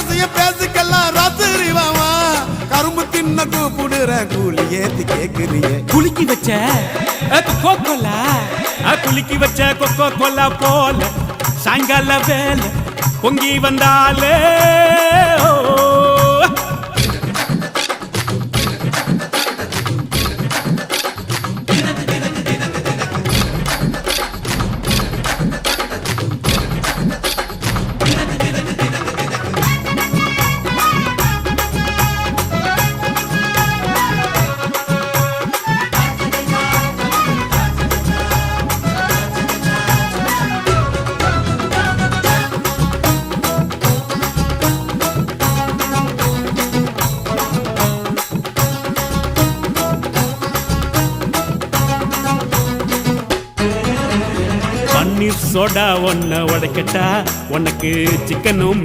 ரகசிய பேசுக்கெல்லாம் ராத்திரி வாமா கரும்பு தின்ன கூப்பிடுற கூலி ஏத்தி கேக்குறிய குலுக்கி வச்ச கொக்கோ கோலா குலுக்கி வச்ச கொக்கோ கோலா போல சாயங்கால வேலை பொங்கி வந்தாலே பன்னீர் சோடா ஒன்ன உடைக்கட்டா உனக்கு சிக்கனும்